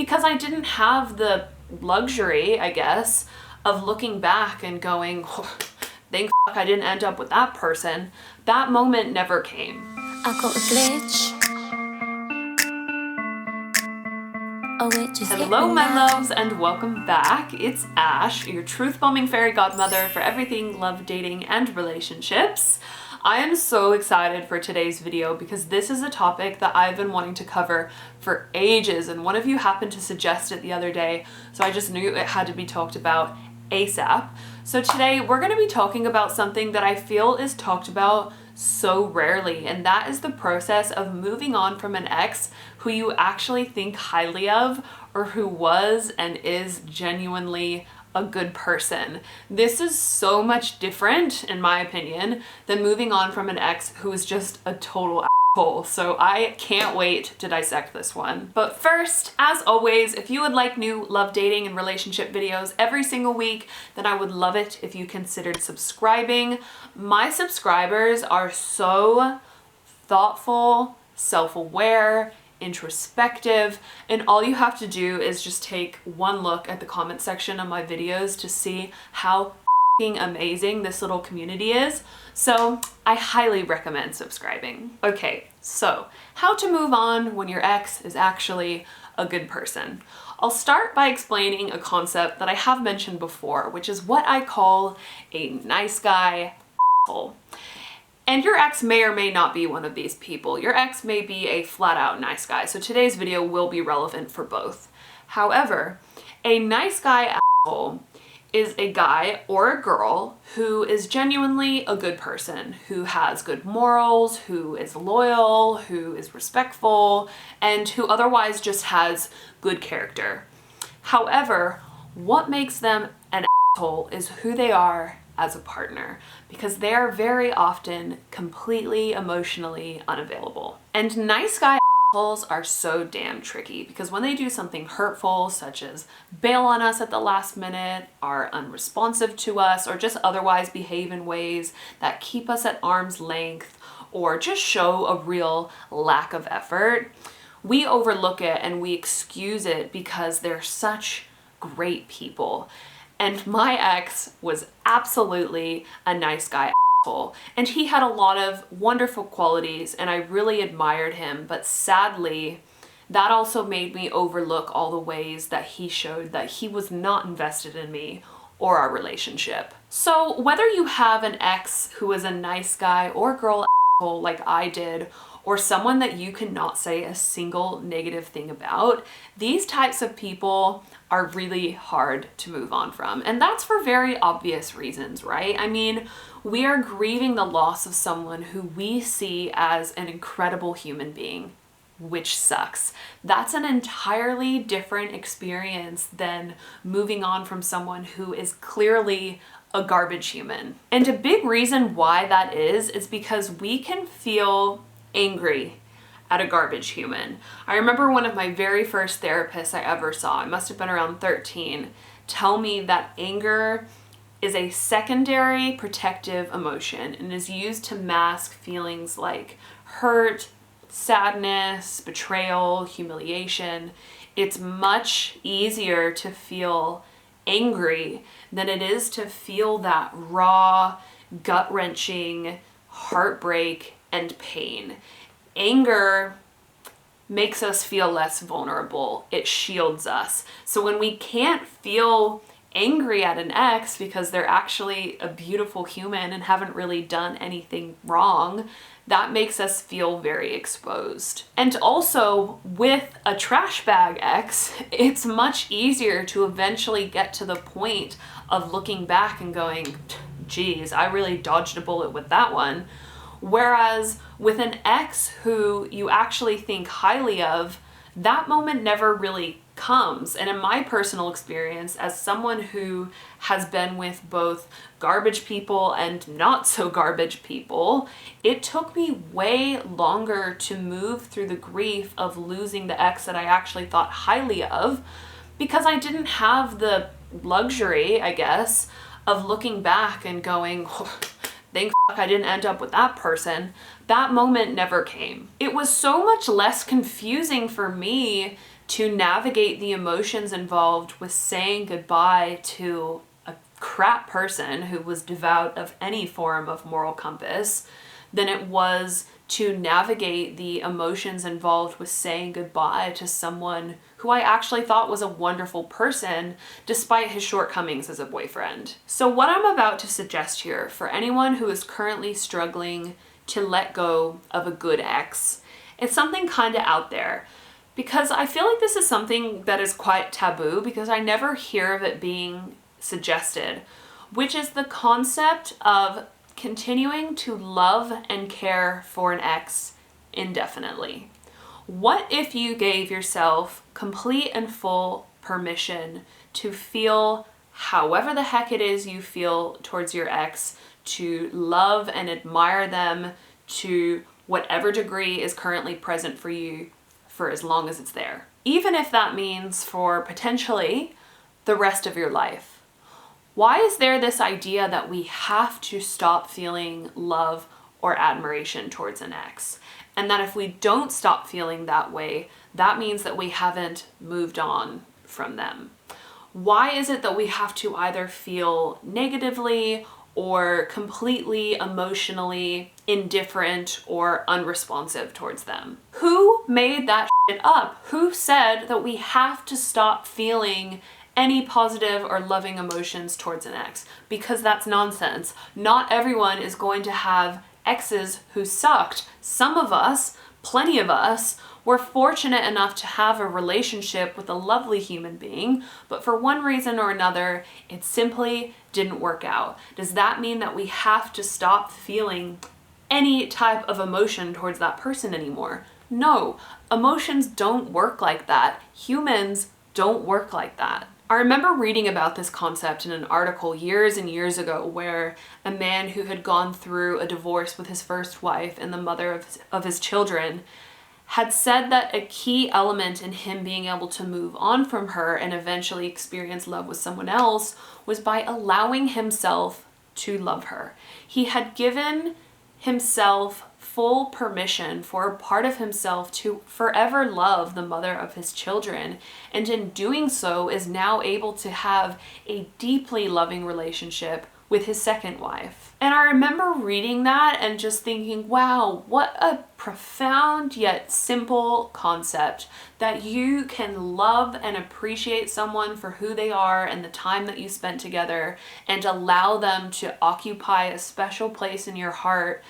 because I didn't have the luxury, I guess, of looking back and going, oh, thank fuck I didn't end up with that person. That moment never came. I got a glitch. Hello my loves and welcome back. It's Ash, your truth-bombing fairy godmother for everything love, dating, and relationships. I am so excited for today's video because this is a topic that I've been wanting to cover for ages, and one of you happened to suggest it the other day, so I just knew it had to be talked about ASAP. So today we're going to be talking about something that I feel is talked about so rarely, and that is the process of moving on from an ex who you actually think highly of or who was and is genuinely a good person. This is so much different, in my opinion, than moving on from an ex who is just a total asshole. So I can't wait to dissect this one. But first, as always, if you would like new love, dating, and relationship videos every single week, then I would love it if you considered subscribing. My subscribers are so thoughtful, self-aware, introspective, and all you have to do is just take one look at the comment section of my videos to see how amazing this little community is. So I highly recommend subscribing. Okay, so how to move on when your ex is actually a good person. I'll start by explaining a concept that I have mentioned before, which is what I call a nice guy asshole. And your ex may or may not be one of these people. Your ex may be a flat out nice guy, so today's video will be relevant for both. However, a nice guy asshole is a guy or a girl who is genuinely a good person, who has good morals, who is loyal, who is respectful, and who otherwise just has good character. However, what makes them an asshole is who they are as a partner, because they are very often completely emotionally unavailable. And nice guy assholes are so damn tricky because when they do something hurtful, such as bail on us at the last minute, are unresponsive to us, or just otherwise behave in ways that keep us at arm's length, or just show a real lack of effort, we overlook it and we excuse it because they're such great people. And my ex was absolutely a nice guy asshole, and he had a lot of wonderful qualities and I really admired him, but sadly that also made me overlook all the ways that he showed that he was not invested in me or our relationship. So whether you have an ex who is a nice guy or girl asshole like I did, or someone that you cannot say a single negative thing about, these types of people are really hard to move on from. And that's for very obvious reasons, right? I mean, we are grieving the loss of someone who we see as an incredible human being, which sucks. That's an entirely different experience than moving on from someone who is clearly a garbage human. And a big reason why that is because we can feel angry at a garbage human. I remember one of my very first therapists I ever saw, I must have been around 13, tell me that anger is a secondary protective emotion and is used to mask feelings like hurt, sadness, betrayal, humiliation. It's much easier to feel angry than it is to feel that raw, gut-wrenching heartbreak and pain. Anger makes us feel less vulnerable. It shields us. So when we can't feel angry at an ex because they're actually a beautiful human and haven't really done anything wrong, that makes us feel very exposed. And also, with a trash bag ex, it's much easier to eventually get to the point of looking back and going, geez, I really dodged a bullet with that one. Whereas with an ex who you actually think highly of, that moment never really comes. And in my personal experience, as someone who has been with both garbage people and not so garbage people, it took me way longer to move through the grief of losing the ex that I actually thought highly of, because I didn't have the luxury, I guess, of looking back and going, oh, thank fuck I didn't end up with that person. That moment never came. It was so much less confusing for me to navigate the emotions involved with saying goodbye to a crap person who was devout of any form of moral compass than it was to navigate the emotions involved with saying goodbye to someone who I actually thought was a wonderful person despite his shortcomings as a boyfriend. So what I'm about to suggest here for anyone who is currently struggling to let go of a good ex, it's something kind of out there, because I feel like this is something that is quite taboo because I never hear of it being suggested, which is the concept of continuing to love and care for an ex indefinitely. What if you gave yourself complete and full permission to feel however the heck it is you feel towards your ex, to love and admire them to whatever degree is currently present for you for as long as it's there, even if that means for potentially the rest of your life? Why is there this idea that we have to stop feeling love or admiration towards an ex? And that if we don't stop feeling that way, that means that we haven't moved on from them. Why is it that we have to either feel negatively or completely emotionally indifferent or unresponsive towards them? Who made that shit up? Who said that we have to stop feeling any positive or loving emotions towards an ex? Because that's nonsense. Not everyone is going to have exes who sucked. Some of us, plenty of us, were fortunate enough to have a relationship with a lovely human being, but for one reason or another, it simply didn't work out. Does that mean that we have to stop feeling any type of emotion towards that person anymore? No, emotions don't work like that. Humans don't work like that. I remember reading about this concept in an article years and years ago where a man who had gone through a divorce with his first wife and the mother of his children had said that a key element in him being able to move on from her and eventually experience love with someone else was by allowing himself to love her. He had given himself full permission for a part of himself to forever love the mother of his children, and in doing so is now able to have a deeply loving relationship with his second wife. And I remember reading that and just thinking, wow, what a profound yet simple concept, that you can love and appreciate someone for who they are and the time that you spent together and allow them to occupy a special place in your heart.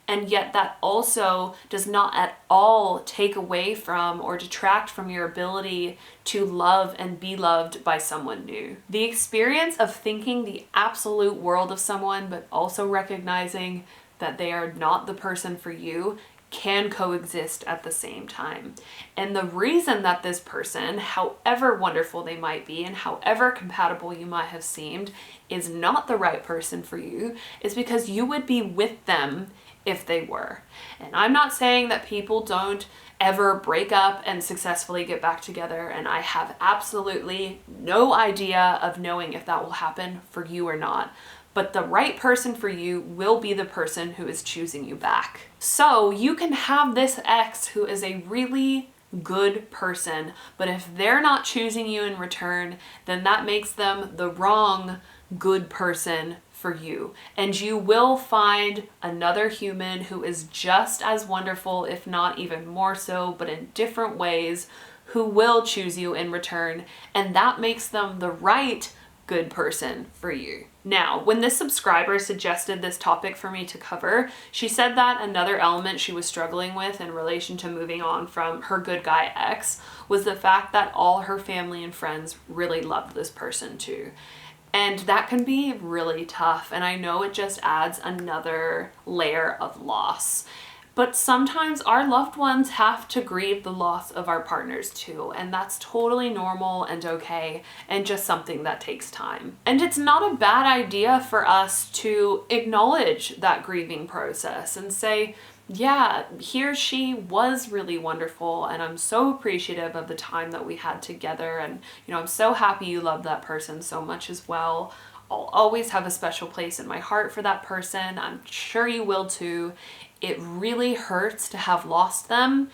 And yet that also does not at all take away from or detract from your ability to love and be loved by someone new. The experience of thinking the absolute world of someone, but also recognizing that they are not the person for you, can coexist at the same time. And the reason that this person, however wonderful they might be and however compatible you might have seemed, is not the right person for you is because you would be with them if they were. And I'm not saying that people don't ever break up and successfully get back together, and I have absolutely no idea of knowing if that will happen for you or not. But the right person for you will be the person who is choosing you back. So you can have this ex who is a really good person, but if they're not choosing you in return, then that makes them the wrong good person for you. And you will find another human who is just as wonderful, if not even more so, but in different ways, who will choose you in return. And that makes them the right good person for you. Now, when this subscriber suggested this topic for me to cover, she said that another element she was struggling with in relation to moving on from her good guy ex was the fact that all her family and friends really loved this person too. And that can be really tough, and I know it just adds another layer of loss. But sometimes our loved ones have to grieve the loss of our partners too, and that's totally normal and okay, and just something that takes time. And it's not a bad idea for us to acknowledge that grieving process and say, yeah, he or she was really wonderful, and I'm so appreciative of the time that we had together, and I'm so happy you love that person so much as well. I'll always have a special place in my heart for that person. I'm sure you will too. It really hurts to have lost them,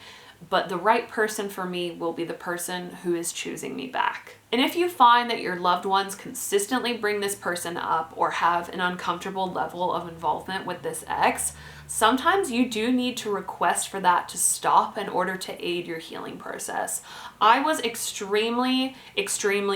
but the right person for me will be the person who is choosing me back. And if you find that your loved ones consistently bring this person up or have an uncomfortable level of involvement with this ex, sometimes you do need to request for that to stop in order to aid your healing process. I was extremely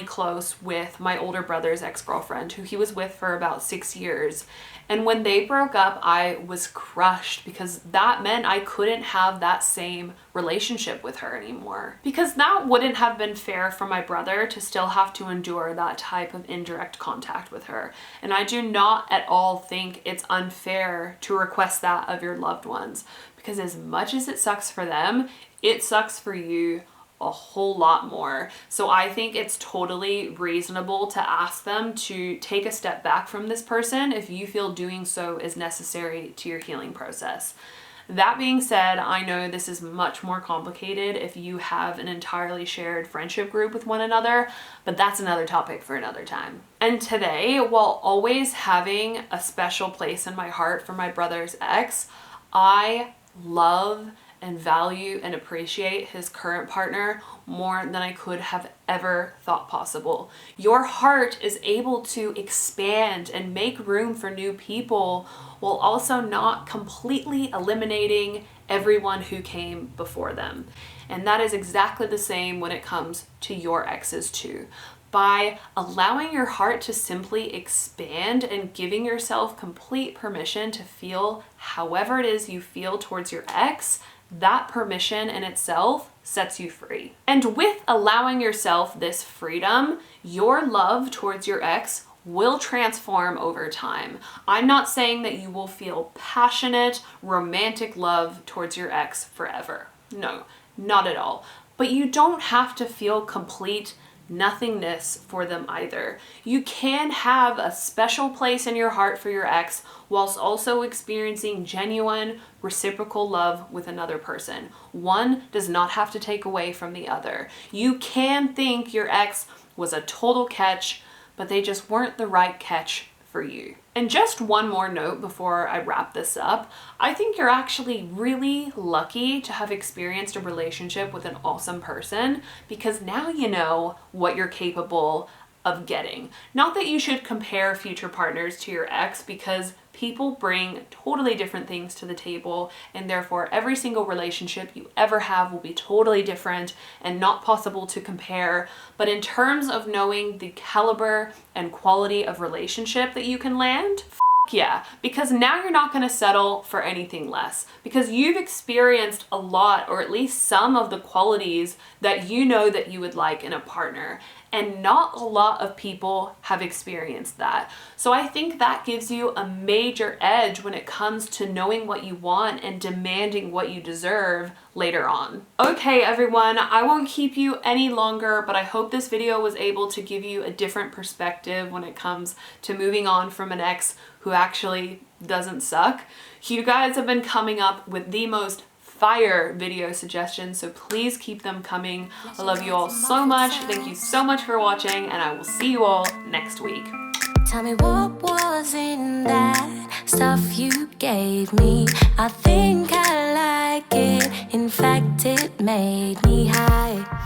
close with my older brother's ex-girlfriend, who he was with for about 6 years. And when they broke up, I was crushed because that meant I couldn't have that same relationship with her anymore. Because that wouldn't have been fair for my brother to still have to endure that type of indirect contact with her. And I do not at all think it's unfair to request that of your loved ones, because as much as it sucks for them, it sucks for you a whole lot more. So I think it's totally reasonable to ask them to take a step back from this person if you feel doing so is necessary to your healing process. That being said, I know this is much more complicated if you have an entirely shared friendship group with one another, but that's another topic for another time. And today, while always having a special place in my heart for my brother's ex, I love and value and appreciate his current partner more than I could have ever thought possible. Your heart is able to expand and make room for new people while also not completely eliminating everyone who came before them. And that is exactly the same when it comes to your exes too. By allowing your heart to simply expand and giving yourself complete permission to feel however it is you feel towards your ex, that permission in itself sets you free. And with allowing yourself this freedom, your love towards your ex will transform over time. I'm not saying that you will feel passionate, romantic love towards your ex forever. No, not at all. But you don't have to feel complete nothingness for them either. You can have a special place in your heart for your ex whilst also experiencing genuine reciprocal love with another person. One does not have to take away from the other. You can think your ex was a total catch, but they just weren't the right catch for you. And just one more note before I wrap this up. I think you're actually really lucky to have experienced a relationship with an awesome person, because now you know what you're capable of getting. Not that you should compare future partners to your ex, because people bring totally different things to the table, and therefore every single relationship you ever have will be totally different and not possible to compare. But in terms of knowing the caliber and quality of relationship that you can land, yeah, because now you're not going to settle for anything less, because you've experienced a lot, or at least some of the qualities that you know that you would like in a partner. And not a lot of people have experienced that. So I think that gives you a major edge when it comes to knowing what you want and demanding what you deserve later on. Okay, everyone, I won't keep you any longer, but I hope this video was able to give you a different perspective when it comes to moving on from an ex who actually doesn't suck. You guys have been coming up with the most fire video suggestions, so please keep them coming. I love you all so much. Thank you so much for watching, and I will see you all next week. Tell me what was in that stuff you gave me. I think I like it. In fact, it made me high.